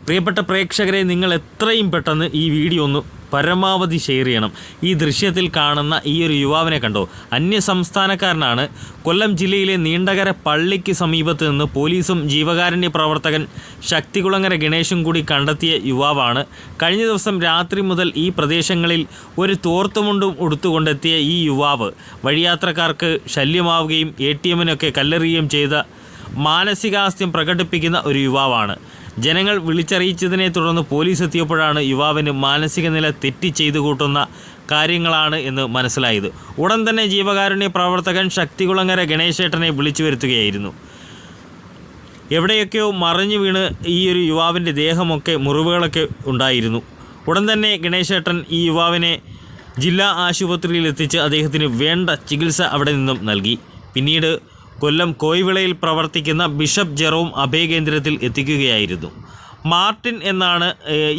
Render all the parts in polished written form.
പ്രിയപ്പെട്ട പ്രേക്ഷകരെ, നിങ്ങൾ എത്രയും പെട്ടെന്ന് ഈ വീഡിയോ ഒന്ന് പരമാവധി ഷെയർ ചെയ്യണം. ഈ ദൃശ്യത്തിൽ കാണുന്ന ഈ ഒരു യുവാവിനെ കണ്ടോ? അന്യസംസ്ഥാനക്കാരനാണ്. കൊല്ലം ജില്ലയിലെ നീണ്ടകര പള്ളിക്ക് സമീപത്ത് നിന്ന് പോലീസും ജീവകാരുണ്യ പ്രവർത്തകൻ ശക്തികുളങ്ങര ഗണേശും കൂടി കണ്ടെത്തിയ യുവാവാണ്. കഴിഞ്ഞ ദിവസം രാത്രി മുതൽ ഈ പ്രദേശങ്ങളിൽ ഒരു തോർത്തുമുണ്ടും ഉടുത്തുകൊണ്ടെത്തിയ ഈ യുവാവ് വഴിയാത്രക്കാർക്ക് ശല്യമാവുകയും ATM-നൊക്കെ കല്ലെറിയുകയും ചെയ്ത മാനസികാസ്ത്യം പ്രകടിപ്പിക്കുന്ന ഒരു യുവാവാണ്. ജനങ്ങൾ വിളിച്ചറിയിച്ചതിനെ തുടർന്ന് പോലീസ് എത്തിയപ്പോഴാണ് യുവാവിന് മാനസിക നില തെറ്റി ചെയ്തു കൂട്ടുന്ന കാര്യങ്ങളാണ് എന്ന് മനസ്സിലായത്. ഉടൻ തന്നെ ജീവകാരുണ്യ പ്രവർത്തകൻ ശക്തികുളങ്ങര ഗണേശേട്ടനെ വിളിച്ചു വരുത്തുകയായിരുന്നു. എവിടെയൊക്കെയോ മറിഞ്ഞു വീണ് ഈ ഒരു യുവാവിൻ്റെ ദേഹമൊക്കെ മുറിവുകളൊക്കെ ഉണ്ടായിരുന്നു. ഉടൻ തന്നെ ഗണേശേട്ടൻ ഈ യുവാവിനെ ജില്ലാ ആശുപത്രിയിൽ എത്തിച്ച് അദ്ദേഹത്തിന് വേണ്ട ചികിത്സ അവിടെ നിന്നും നൽകി. പിന്നീട് കൊല്ലം കോയിവിളയിൽ പ്രവർത്തിക്കുന്ന ബിഷപ്പ് ജെറോം അഭയകേന്ദ്രത്തിൽ എത്തിക്കുകയായിരുന്നു. മാർട്ടിൻ എന്നാണ്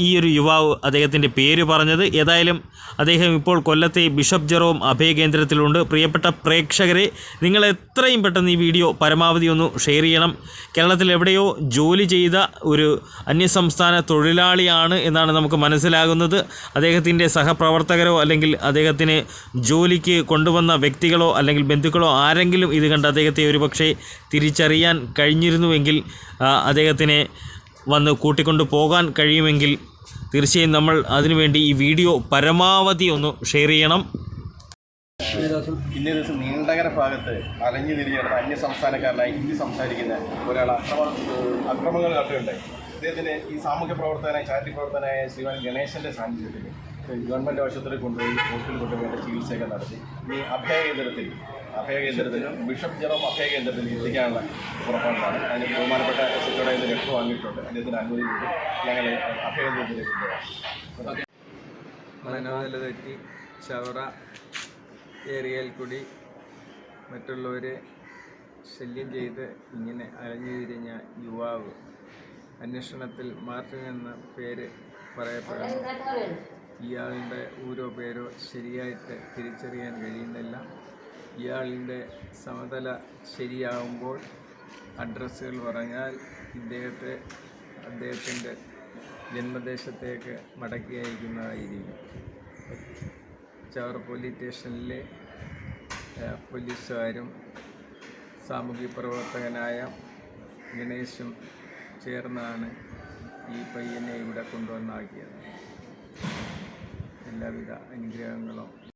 ഈ ഒരു യുവാവ് അദ്ദേഹത്തിൻ്റെ പേര് പറഞ്ഞത്. ഏതായാലും അദ്ദേഹം ഇപ്പോൾ കൊല്ലത്തെ ബിഷപ്പ് ജെറോം അഭയകേന്ദ്രത്തിലുണ്ട്. പ്രിയപ്പെട്ട പ്രേക്ഷകരെ, നിങ്ങൾ എത്രയും പെട്ടെന്ന് ഈ വീഡിയോ പരമാവധി ഒന്ന് ഷെയർ ചെയ്യണം. കേരളത്തിൽ എവിടെയോ ജോലി ചെയ്ത ഒരു അന്യസംസ്ഥാന തൊഴിലാളിയാണ് എന്നാണ് നമുക്ക് മനസ്സിലാകുന്നത്. അദ്ദേഹത്തിൻ്റെ സഹപ്രവർത്തകരോ അല്ലെങ്കിൽ അദ്ദേഹത്തിന് ജോലിക്ക് കൊണ്ടുവന്ന വ്യക്തികളോ അല്ലെങ്കിൽ ബന്ധുക്കളോ ആരെങ്കിലും ഇത് കണ്ട് അദ്ദേഹത്തെ ഒരുപക്ഷെ തിരിച്ചറിയാൻ കഴിഞ്ഞിരുന്നുവെങ്കിൽ അദ്ദേഹത്തിനെ വന്ന് കൂട്ടിക്കൊണ്ട് പോകാൻ കഴിയുമെങ്കിൽ തീർച്ചയായും നമ്മൾ അതിനുവേണ്ടി ഈ വീഡിയോ പരമാവധി ഒന്ന് ഷെയർ ചെയ്യണം. ഇന്നേ ദിവസം നീണ്ടകര ഭാഗത്ത് അലഞ്ഞു തിരിഞ്ഞിരുന്ന അന്യസംസ്ഥാനക്കാരനായി ഹിന്ദി സംസാരിക്കുന്ന ഒരാൾ അക്രമങ്ങൾ നടത്തുകയുണ്ടായി. അദ്ദേഹത്തിന് ഈ സാമൂഹ്യ പ്രവർത്തകനായ ചാരിറ്റി പ്രവർത്തകനായ ശ്രീമാൻ ഗണേശൻ്റെ സാന്നിധ്യത്തിൽ ഗവൺമെൻറ് ആശുപത്രിയിൽ കൊണ്ടുപോയി ഹോസ്പിറ്റലിൽ കൊണ്ടുപോയി ചികിത്സയൊക്കെ നടത്തി ഇനി അഭയകേന്ദ്രത്തിൽ ബിഷപ്പ് ജെറോം അഭയകേന്ദ്രത്തിൽ എത്തിക്കാനുള്ള പുറപ്പാടാണ്. അതിന് ബഹുമാനപ്പെട്ട സെക്രട്ടറിയുടെ നിന്ന് ലെറ്റർ വാങ്ങിയിട്ടുണ്ട്. അദ്ദേഹത്തിന് അനുമതി കൂടി ഞങ്ങൾ അഭയകേന്ദ്രത്തിലേക്ക് കൊണ്ടുപോകാം. മനോനില തെറ്റി ചവറ ഏരിയയിൽ കൂടി മറ്റുള്ളവരെ ശല്യം ചെയ്ത് ഇങ്ങനെ അലഞ്ഞു തിരിഞ്ഞ യുവാവ് അന്വേഷണത്തിൽ മാർട്ടിൻ എന്ന പേര് പറയപ്പെടുന്നു. ഇയാളുടെ ഓരോ പേരോ ശരിയായിട്ട് തിരിച്ചറിയാൻ കഴിയുന്നില്ല. ഇയാളിൻ്റെ സമതല ശരിയാകുമ്പോൾ അഡ്രസ്സുകൾ പറഞ്ഞാൽ അദ്ദേഹത്തിൻ്റെ ജന്മദേശത്തേക്ക് മടക്കി അയക്കുന്നതായിരിക്കും. ചവറ പോലീസ് സ്റ്റേഷനിലെ പോലീസുകാരും സാമൂഹ്യ പ്രവർത്തകനായ ഗണേശും ചേർന്നാണ് ഈ പയ്യനെ ഇവിടെ കൊണ്ടുവന്നാക്കിയത്. എല്ലാവിധ അനുഗ്രഹങ്ങളും